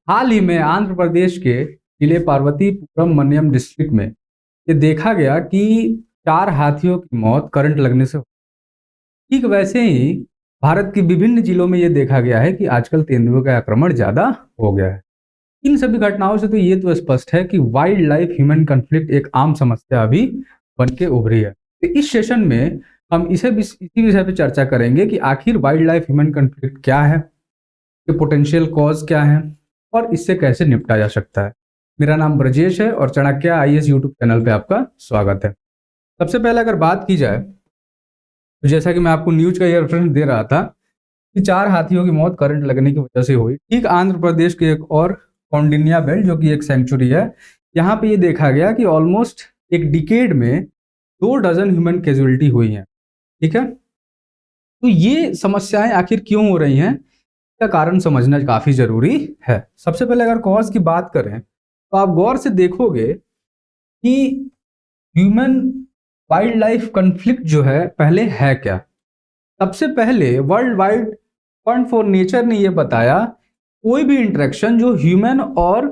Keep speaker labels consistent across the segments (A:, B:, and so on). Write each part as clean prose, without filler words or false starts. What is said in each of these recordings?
A: हाल ही में आंध्र प्रदेश के जिले पार्वतीपुरम मन्यम डिस्ट्रिक्ट में ये देखा गया कि 4 हाथियों की मौत करंट लगने से हुई। ठीक वैसे ही भारत के विभिन्न जिलों में ये देखा गया है कि आजकल तेंदुओं का आक्रमण ज़्यादा हो गया है। इन सभी घटनाओं से तो ये तो स्पष्ट है कि वाइल्ड लाइफ ह्यूमन कॉन्फ्लिक्ट एक आम समस्या अभी बन के उभरी है। तो इस सेशन में हम इसी विषय पे चर्चा करेंगे कि आखिर वाइल्ड लाइफ ह्यूमन कॉन्फ्लिक्ट क्या है, इसके पोटेंशियल कॉज क्या है और इससे कैसे निपटा जा सकता है। मेरा नाम ब्रजेश है और चाणक्य आईएएस यूट्यूब चैनल पे आपका स्वागत है। सबसे पहले अगर बात की जाए तो जैसा कि मैं आपको न्यूज का ये रेफरेंस दे रहा था कि 4 हाथियों की मौत करंट लगने की वजह से हुई। ठीक आंध्र प्रदेश के एक और कौंडिन्या बेल्ट जो कि एक सेंचुरी है, यहाँ पे ये देखा गया कि ऑलमोस्ट एक डिकेड में 2 डजन ह्यूमन कैजुअलिटी हुई हैं। ठीक है, तो ये समस्याएं आखिर क्यों हो रही हैं, इसका कारण समझना काफी जरूरी है। सबसे पहले अगर कॉज की बात करें तो आप गौर से देखोगे कि ह्यूमन वाइल्ड लाइफ कॉन्फ्लिक्ट जो है पहले है क्या। सबसे पहले world wide fund for nature ने यह बताया कोई भी इंटरेक्शन जो ह्यूमन और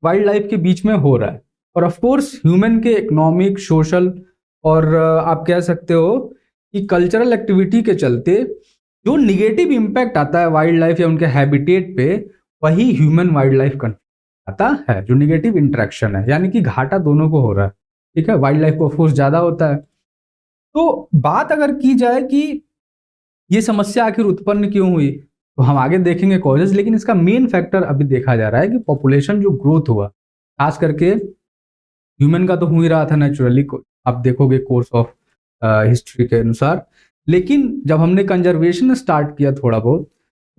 A: वाइल्ड लाइफ के बीच में हो रहा है, और ऑफ कोर्स ह्यूमन के इकोनॉमिक, सोशल और आप कह सकते हो कि कल्चरल एक्टिविटी के चलते जो निगेटिव इम्पैक्ट आता है वाइल्ड लाइफ या उनके हैबिटेट पे, वही ह्यूमन वाइल्ड लाइफ कॉन्फ्लिक्ट आता है, जो निगेटिव इंटरेक्शन है, यानी कि घाटा दोनों को हो रहा है। ठीक है, वाइल्ड लाइफ को ऑफ कोर्स ज्यादा होता है। तो बात अगर की जाए कि ये समस्या आखिर उत्पन्न क्यों हुई, तो हम आगे देखेंगे कॉजेज, लेकिन इसका मेन फैक्टर अभी देखा जा रहा है कि पॉपुलेशन जो ग्रोथ हुआ, खास करके ह्यूमन का तो हो ही रहा था नेचुरली, आप देखोगे कोर्स ऑफ हिस्ट्री के अनुसार। लेकिन जब हमने कंजर्वेशन स्टार्ट किया थोड़ा बहुत,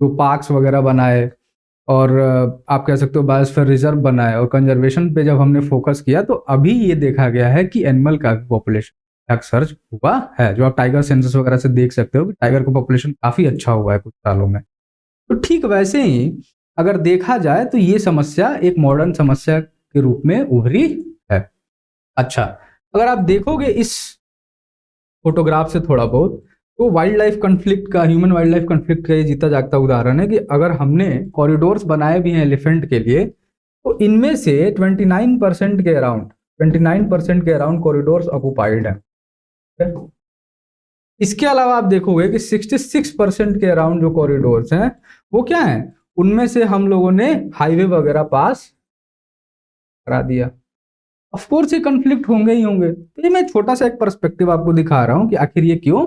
A: तो पार्क्स वगैरह बनाए और आप कह सकते हो बायोस्फीयर रिजर्व बनाए और कंजर्वेशन पे जब हमने फोकस किया, तो अभी ये देखा गया है कि एनिमल का पॉपुलेशन सर्ज हुआ है। जो आप टाइगर सेंसस वगैरह से देख सकते हो कि टाइगर का पॉपुलेशन काफी अच्छा हुआ है कुछ सालों में। तो ठीक वैसे ही अगर देखा जाए तो ये समस्या एक मॉडर्न समस्या के रूप में उभरी है। अच्छा, अगर आप देखोगे इस फोटोग्राफ से थोड़ा बहुत, तो वाइल्ड लाइफ कॉन्फ्लिक्ट का, ह्यूमन वाइल्ड लाइफ कॉन्फ्लिक्ट का ये जीता जागता उदाहरण है कि अगर हमने कॉरिडोर्स बनाए भी हैं एलिफेंट के लिए, तो इनमें से 29% के अराउंड कॉरिडोर्स ऑक्युपाइड है। इसके अलावा आप देखोगे कि 66% के अराउंड जो कॉरिडोर्स हैं वो क्या है, उनमें से हम लोगों ने हाईवे वगैरह पास करा दिया। ऑफ कोर्स ये कॉन्फ्लिक्ट होंगे ही होंगे। तो ये मैं छोटा सा एक पर्सपेक्टिव आपको दिखा रहा हूं कि आखिर ये क्यों।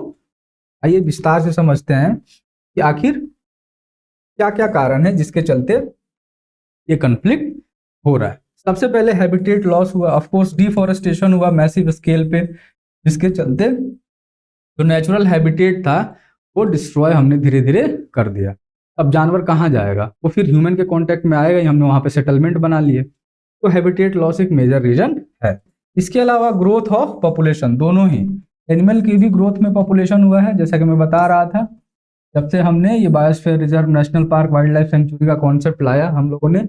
A: आइए विस्तार से समझते हैं कि आखिर क्या क्या कारण है जिसके चलते ये कॉन्फ्लिक्ट हो रहा है। सबसे पहले हैबिटेट लॉस हुआ, ऑफ कोर्स डिफॉरेस्टेशन हुआ मैसिव स्केल पे, जिसके चलते जो नेचुरल हैबिटेट था वो डिस्ट्रॉय हमने धीरे धीरे कर दिया। अब जानवर कहाँ जाएगा, वो फिर ह्यूमन के कांटेक्ट में आएगा ही, हमने वहां पे सेटलमेंट बना लिए। तो हैबिटेट लॉस एक मेजर रीजन है। इसके अलावा ग्रोथ ऑफ पॉपुलेशन, दोनों ही एनिमल की भी ग्रोथ में पॉपुलेशन हुआ है, जैसा कि मैं बता रहा था। जब से हमने ये biosphere reserve, national park, wild life sanctuary का कॉन्सेप्ट लाया हम लोगों ने,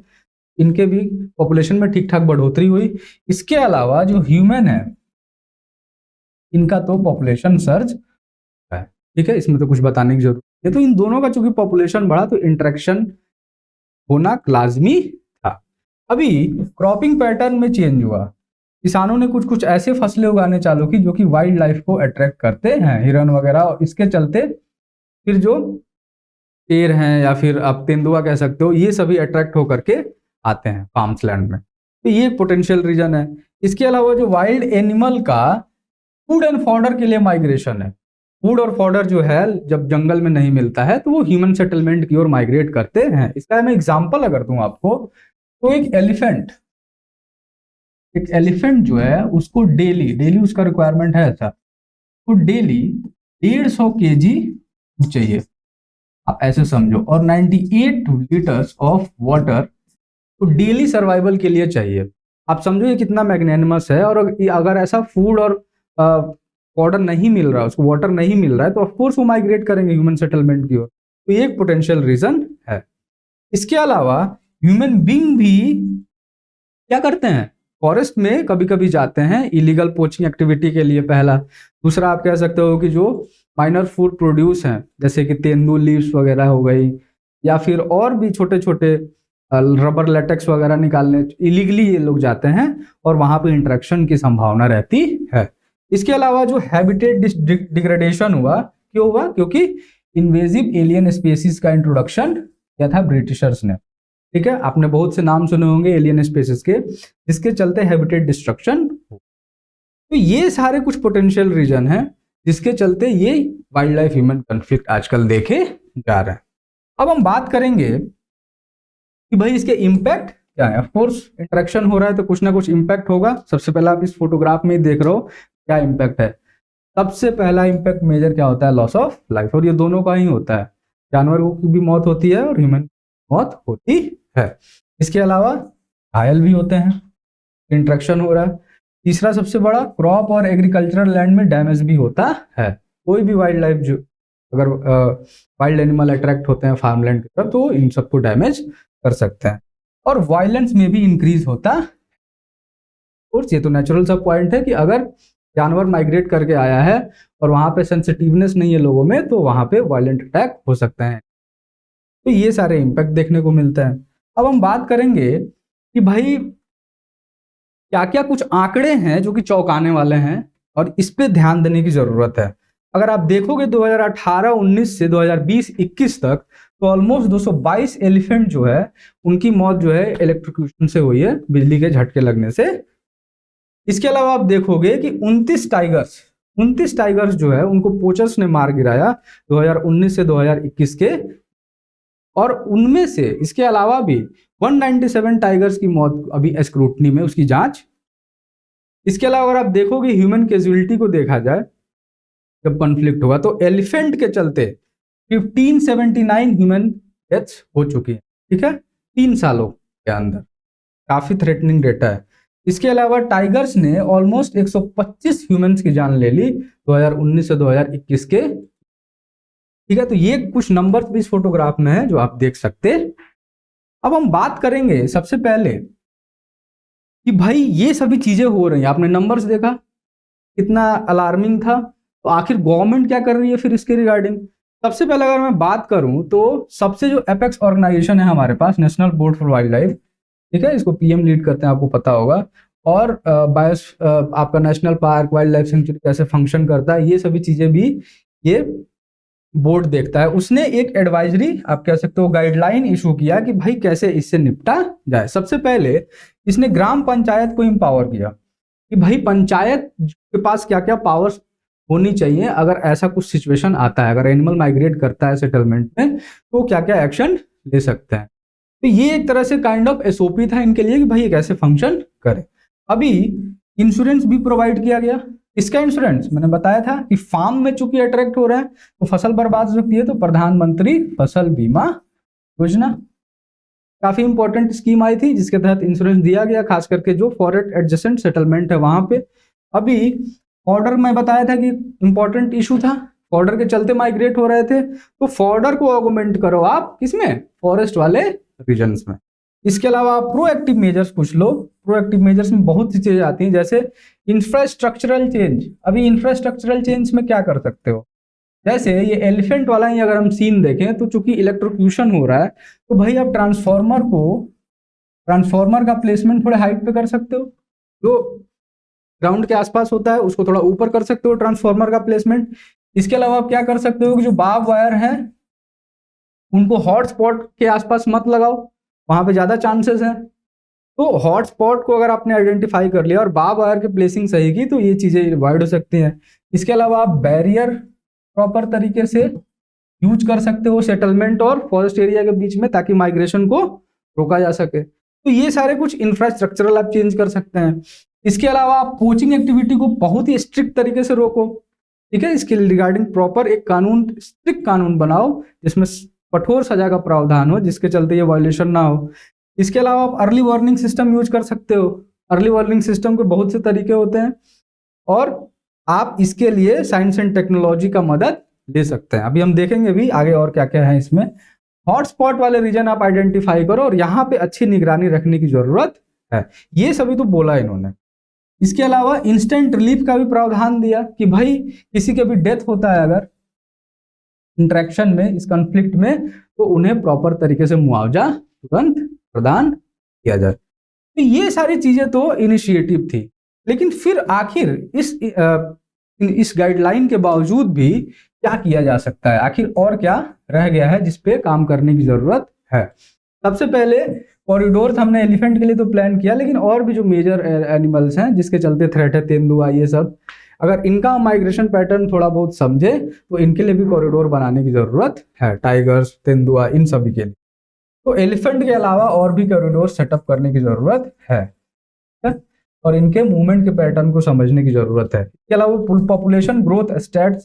A: इनके भी पॉपुलेशन में ठीक ठाक बढ़ोतरी हुई। इसके अलावा जो ह्यूमन है, इनका तो पॉपुलेशन सर्ज है। ठीक है, इसमें तो कुछ बताने की जरूरत है। तो इन दोनों का चूंकि पॉपुलेशन बढ़ा तो इंटरेक्शन होना लाजमी था। अभी क्रॉपिंग पैटर्न में चेंज हुआ, किसानों ने कुछ कुछ ऐसे फसलें उगाने चालू की जो कि वाइल्ड लाइफ को अट्रैक्ट करते हैं, हिरन वगैरह, और इसके चलते फिर जो शेर हैं या फिर आप तेंदुआ कह सकते हो, ये सभी अट्रैक्ट होकर के आते हैं फार्म्स लैंड में। तो ये पोटेंशियल रीजन है। इसके अलावा जो वाइल्ड एनिमल का फूड एंड फॉडर के लिए माइग्रेशन है, फूड और फॉडर जो है जब जंगल में नहीं मिलता है तो वो ह्यूमन सेटलमेंट की ओर माइग्रेट करते हैं। इसका मैं एग्जांपल अगर दूं आपको, तो एक एलिफेंट जो है उसको डेली उसका रिक्वायरमेंट है ऐसा, तो डेली 150 केजी चाहिए, आप ऐसे समझो, और 98 लीटर्स ऑफ वाटर तो डेली सर्वाइवल के लिए चाहिए। आप समझो ये कितना मैग्नेनिमस है। और अगर ऐसा फूड और वाटर नहीं मिल रहा, उसको वाटर नहीं मिल रहा है, तो ऑफकोर्स वो माइग्रेट करेंगे ह्यूमन सेटलमेंट की ओर। तो ये एक पोटेंशियल रीजन है। इसके अलावा ह्यूमन बीइंग भी क्या करते हैं, फॉरेस्ट में कभी कभी जाते हैं इलीगल पोचिंग एक्टिविटी के लिए, पहला। दूसरा आप कह सकते हो कि जो माइनर फूड प्रोड्यूस हैं, जैसे कि तेंदू लीव्स वगैरह हो गई, या फिर और भी छोटे छोटे रबर लेटेक्स वगैरह निकालने इलीगली ये लोग जाते हैं और वहां पे इंटरेक्शन की संभावना रहती है। इसके अलावा जो हैबिटेट डिग्रेडेशन हुआ, क्यों हुआ? क्योंकि इन्वेजिव एलियन स्पीसीज का इंट्रोडक्शन किया था ब्रिटिशर्स ने। ठीक है, आपने बहुत से नाम सुने होंगे एलियन स्पीसीज के, जिसके चलते हैबिटेट डिस्ट्रक्शन। तो ये सारे कुछ पोटेंशियल रीजन हैं जिसके चलते ये वाइल्ड लाइफ ह्यूमन कॉन्फ्लिक्ट आजकल देखे जा रहे हैं। अब हम बात करेंगे कि भाई इसके इम्पैक्ट क्या है। ऑफकोर्स इंटरेक्शन हो रहा है तो कुछ ना कुछ इम्पैक्ट होगा। सबसे पहला आप इस फोटोग्राफ में देख रहे हो क्या इम्पैक्ट है। सबसे पहला इम्पैक्ट मेजर क्या होता है? Loss of life. और ये दोनों का ही होता है, जानवरों की भी मौत होती है और ह्यूमन मौत होती है। इसके अलावा घायल भी होते हैं, इंटरेक्शन हो रहा है। तीसरा सबसे बड़ा, क्रॉप और एग्रीकल्चरल लैंड में डैमेज भी होता है। कोई भी वाइल्ड लाइफ जो अगर वाइल्ड एनिमल अट्रैक्ट होते हैं फार्मलैंड की तरफ तो इन सबको डैमेज कर सकते हैं। और वायलेंस में भी इंक्रीज होता है। और ये तो नेचुरल सा पॉइंट है कि अगर जानवर माइग्रेट करके आया है और वहां पे सेंसिटिवनेस नहीं है लोगों में तो वहां पे वायलेंट अटैक हो सकते हैं। तो ये सारे इम्पैक्ट देखने को मिलते हैं। अब हम बात करेंगे कि भाई क्या क्या कुछ आंकड़े हैं जो कि चौंकाने वाले हैं और इस पे ध्यान देने की जरूरत है। अगर आप देखोगे 2018-19 से 2020-21 तक तो ऑलमोस्ट 222 एलिफेंट जो है उनकी मौत जो है इलेक्ट्रोक्यूशन से हुई है, बिजली के झटके लगने से। इसके अलावा आप देखोगे कि 29 टाइगर्स जो है उनको पोचर्स ने मार गिराया 2019 से 2021 के। और उनमें से इसके अलावा भी 197 टाइगर्स की मौत अभी स्क्रूटनी में, उसकी जांच। इसके अलावा अगर आप देखोगे ह्यूमन कैजुअलिटी को देखा जाए जब कॉन्फ्लिक्ट हुआ तो एलिफेंट के चलते 1579 ह्यूमन डेथ्स हो चुकी है। ठीक है, 3 सालों के अंदर, काफी थ्रेटनिंग डेटा है। इसके अलावा टाइगर्स ने ऑलमोस्ट 125 ह्यूमंस की जान ले ली 2019 से 2021 के। ठीक है, तो ये कुछ नंबर भी इस फोटोग्राफ में है जो आप देख सकते। अब हम बात करेंगे सबसे पहले कि भाई ये सभी चीजें हो रही हैं, आपने नंबर्स देखा कितना अलार्मिंग था, तो आखिर गवर्नमेंट क्या कर रही है फिर इसके रिगार्डिंग। सबसे पहले अगर मैं बात करूं तो सबसे जो एपेक्स ऑर्गेनाइजेशन है हमारे पास, national board for wildlife. ठीक है, इसको पीएम लीड करते हैं, आपको पता होगा। और आपका national park, wild life sanctuary कैसे फंक्शन करता है, ये सभी चीजें भी ये बोर्ड देखता है। उसने एक एडवाइजरी, आप कह सकते हो गाइडलाइन इशू किया कि भाई कैसे इससे निपटा जाए। सबसे पहले इसने ग्राम पंचायत को एम्पावर किया कि भाई पंचायत के पास क्या क्या पावर्स होनी चाहिए अगर ऐसा कुछ सिचुएशन आता है, अगर एनिमल माइग्रेट करता है सेटलमेंट में तो क्या क्या एक्शन ले सकते हैं। तो ये एक तरह से काइंड ऑफ एसओपी था इनके लिए कि भाई ये कैसे फंक्शन करे। अभी इंश्योरेंस भी प्रोवाइड किया गया। इसका इंश्योरेंस मैंने बताया था कि फार्म में चूंकि अट्रैक्ट हो रहा है तो फसल बर्बाद हो सकती है, तो प्रधानमंत्री फसल बीमा योजना काफी इंपॉर्टेंट स्कीम आई थी जिसके तहत इंश्योरेंस दिया गया, खास करके जो फॉरेस्ट एडजेसेंट सेटलमेंट है वहां पे। अभी फॉर्डर में बताया था कि इंपॉर्टेंट इशू था, फॉर्डर के चलते माइग्रेट हो रहे थे, तो फॉर्डर को ऑगमेंट करो आप किसमें, फॉरेस्ट वाले रीजन्स में। इसके अलावा आप प्रोएक्टिव मेजर्स पूछ लो। प्रोएक्टिव मेजर्स में बहुत सी चीजें आती हैं, जैसे इंफ्रास्ट्रक्चरल चेंज। अभी इंफ्रास्ट्रक्चरल चेंज में क्या कर सकते हो, जैसे ये एलिफेंट वाला ही अगर हम सीन देखें तो चूंकि इलेक्ट्रोक्यूशन हो रहा है तो भाई आप ट्रांसफॉर्मर का प्लेसमेंट थोड़े हाइट पे कर सकते हो, जो ग्राउंड के आसपास होता है उसको थोड़ा ऊपर कर सकते हो ट्रांसफॉर्मर का प्लेसमेंट। इसके अलावा आप क्या कर सकते हो कि जो बार्ब वायर है उनको हॉटस्पॉट के आसपास मत लगाओ, वहां पे ज्यादा चांसेस हैं। तो हॉटस्पॉट को अगर आपने आइडेंटिफाई कर लिया और बार्ब वायर की प्लेसिंग सही की तो ये चीजें अवॉइड हो सकती हैं। इसके अलावा आप बैरियर प्रॉपर तरीके से यूज कर सकते हो सेटलमेंट और फॉरेस्ट एरिया के बीच में, ताकि माइग्रेशन को रोका जा सके। तो ये सारे कुछ इंफ्रास्ट्रक्चरल आप चेंज कर सकते हैं। इसके अलावा आप पोचिंग एक्टिविटी को बहुत ही स्ट्रिक्ट तरीके से रोको। ठीक है, इसके रिगार्डिंग प्रॉपर एक कानून, स्ट्रिक्ट कानून बनाओ जिसमें कठोर सजा का प्रावधान हो, जिसके चलते ये वायलेशन ना हो। इसके अलावा आप अर्ली वार्निंग सिस्टम यूज कर सकते हो। अर्ली वार्निंग सिस्टम के बहुत से तरीके होते हैं और आप इसके लिए साइंस एंड टेक्नोलॉजी का मदद ले सकते हैं। अभी हम देखेंगे भी आगे और क्या क्या है इसमें। हॉटस्पॉट वाले रीजन आप आइडेंटिफाई करो और यहाँ पे अच्छी निगरानी रखने की जरूरत है। ये सभी तो बोला इन्होंने। इसके अलावा इंस्टेंट रिलीफ का भी प्रावधान दिया कि भाई किसी के भी डेथ होता है अगर इंटरेक्शन में, इस कॉन्फ्लिक्ट में, तो उन्हें प्रॉपर तरीके से मुआवजा तुरंत प्रदान किया जाए। तो ये सारी चीजें तो इनिशिएटिव थी, लेकिन फिर आखिर इस गाइडलाइन के बावजूद भी क्या किया जा सकता है, आखिर और क्या रह गया है जिस पे काम करने की जरूरत है। सबसे पहले कॉरिडोर हमने एलिफेंट के लिए तो प्लान किया, लेकिन और भी जो मेजर एनिमल्स हैं जिसके चलते थ्रेट है, तेंदुआ, ये सब, अगर इनका माइग्रेशन पैटर्न थोड़ा बहुत समझे तो इनके लिए भी कॉरिडोर बनाने की जरूरत है, टाइगर्स, तेंदुआ, इन सभी के लिए। तो एलिफेंट के अलावा और भी कॉरिडोर सेटअप करने की जरूरत है और इनके मूवमेंट के पैटर्न को समझने की जरूरत है। इसके अलावा पॉपुलेशन ग्रोथ स्टैट्स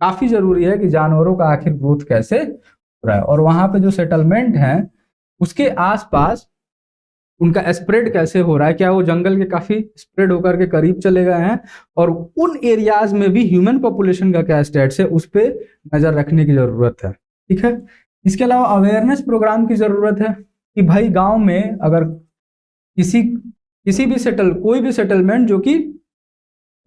A: काफी जरूरी है कि जानवरों का आखिर ग्रोथ कैसे हो रहा है और वहां पे जो सेटलमेंट है उसके आसपास उनका स्प्रेड कैसे हो रहा है, क्या वो जंगल के काफी स्प्रेड होकर के करीब चले गए हैं, और उन एरियाज में भी ह्यूमन पॉपुलेशन का क्या स्टेट्स है उस पर नजर रखने की जरूरत है। ठीक है, इसके अलावा अवेयरनेस प्रोग्राम की जरूरत है कि भाई गांव में अगर किसी भी कोई भी सेटलमेंट जो कि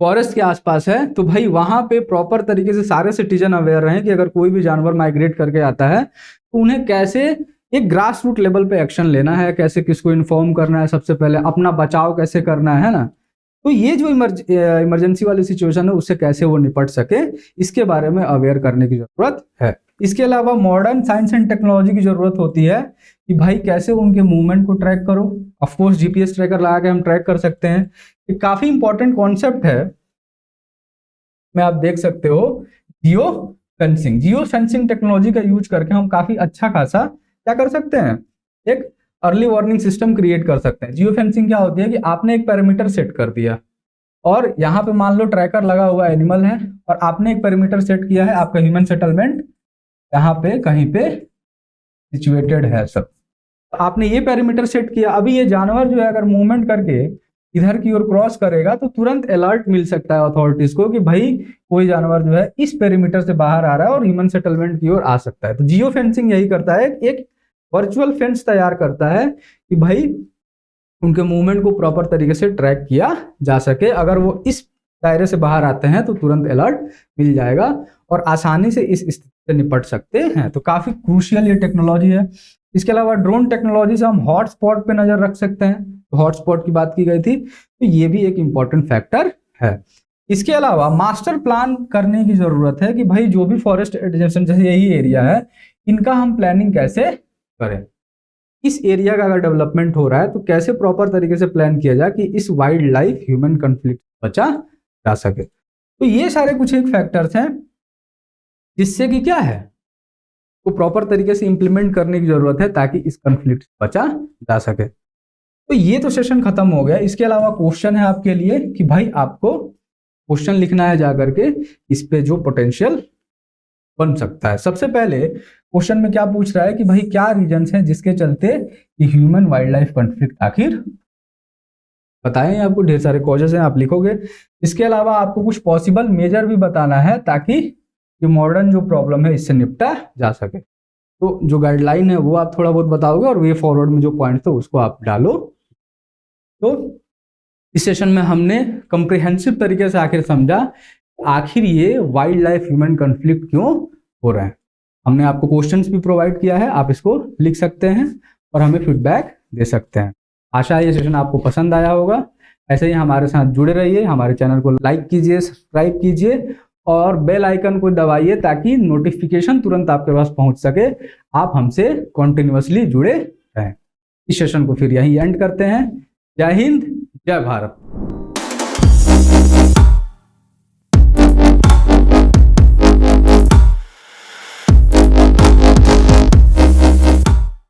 A: फॉरेस्ट के आसपास है तो भाई वहां पे प्रॉपर तरीके से सारे सिटीजन अवेयर रहें कि अगर कोई भी जानवर माइग्रेट करके आता है तो उन्हें कैसे एक ग्रास रूट लेवल पे एक्शन लेना है, कैसे किसको इन्फॉर्म करना है, सबसे पहले अपना बचाव कैसे करना है ना। तो ये जो इमरजेंसी वाली सिचुएशन है उससे कैसे वो निपट सके, इसके बारे में अवेयर करने की जरूरत है। इसके अलावा मॉडर्न साइंस एंड टेक्नोलॉजी की जरूरत होती है कि भाई कैसे उनके मूवमेंट को ट्रैक करो। ऑफकोर्स जीपीएस ट्रैकर लगा के हम ट्रैक कर सकते हैं। एक काफी इंपॉर्टेंट कॉन्सेप्ट है, में आप देख सकते हो, जियो फेंसिंग टेक्नोलॉजी का यूज करके हम काफी अच्छा खासा क्या कर सकते हैं, एक अर्ली वार्निंग सिस्टम क्रिएट कर सकते हैं। जियो फेंसिंग क्या होती है कि आपने एक पैरामीटर सेट कर दिया और यहाँ पे मान लो ट्रैकर लगा हुआ एनिमल है और आपने एक पैरामीटर सेट किया है, आपका ह्यूमन सेटलमेंट यहाँ पे कहीं पे सिचुएटेड है सब, तो आपने ये पैरामीटर सेट किया। अभी ये जानवर जो है अगर मूवमेंट करके इधर की ओर क्रॉस करेगा तो तुरंत अलर्ट मिल सकता है अथॉरिटीज को कि भाई कोई जानवर जो है इस पेरीमीटर से बाहर आ रहा है और ह्यूमन सेटलमेंट की ओर आ सकता है। तो जियो फेंसिंग यही करता है, एक वर्चुअल फेंस तैयार करता है कि भाई उनके मूवमेंट को प्रॉपर तरीके से ट्रैक किया जा सके। अगर वो इस दायरे से बाहर आते हैं तो तुरंत अलर्ट मिल जाएगा और आसानी से इस स्थिति से निपट सकते हैं। तो काफी क्रूशियल ये टेक्नोलॉजी है। इसके अलावा ड्रोन टेक्नोलॉजी से हम हॉटस्पॉट पे नजर रख सकते हैं, तो हॉटस्पॉट की बात की गई थी, तो ये भी एक इंपॉर्टेंट फैक्टर है। इसके अलावा मास्टर प्लान करने की जरूरत है कि भाई जो भी फॉरेस्ट एडजेसेंट जैसे यही एरिया है इनका हम प्लानिंग कैसे करें, इस एरिया का अगर डेवलपमेंट हो रहा है तो कैसे प्रॉपर तरीके से प्लान किया जाए कि इस वाइल्ड लाइफ ह्यूमन कॉन्फ्लिक्ट बचा जा सके। तो ये सारे कुछ एक फैक्टर्स हैं जिससे कि क्या है को प्रॉपर तरीके से इंप्लीमेंट करने की जरूरत है ताकि इस कॉन्फ्लिक्ट से बचा जा सके। तो ये तो सेशन खत्म हो गया। इसके अलावा क्वेश्चन है आपके लिए कि भाई आपको क्वेश्चन लिखना है जाकर के इस पे जो पोटेंशियल बन सकता है। सबसे पहले क्वेश्चन में क्या पूछ रहा है कि भाई क्या रीजंस हैं जिसके चलते ये ह्यूमन वाइल्ड लाइफ कॉन्फ्लिक्ट आखिर बताएं। आपको ढेर सारे कॉजेज हैं, आप लिखोगे। इसके अलावा आपको कुछ पॉसिबल मेजर भी बताना है ताकि ये मॉडर्न जो प्रॉब्लम है इससे निपटा जा सके। तो जो गाइडलाइन है वो आप थोड़ा बहुत बताओगे और वे फॉरवर्ड में जो पॉइंट थे उसको आप डालो। तो इस सेशन में हमने कंप्रिहेंसिव तरीके से आखिर समझा आखिर ये वाइल्ड लाइफ ह्यूमन कॉन्फ्लिक्ट क्यों हो रहा है। हमने आपको क्वेश्चंस भी प्रोवाइड किया है, आप इसको लिख सकते हैं और हमें फीडबैक दे सकते हैं। आशा है ये सेशन आपको पसंद आया होगा। ऐसे ही हमारे साथ जुड़े रहिए, हमारे चैनल को लाइक कीजिए, सब्सक्राइब कीजिए और बेल आइकन को दबाइए ताकि नोटिफिकेशन तुरंत आपके पास पहुंच सके, आप हमसे कंटिन्यूअसली जुड़े रहें। इस सेशन को फिर यहीं एंड करते हैं। जय हिंद, जय भारत।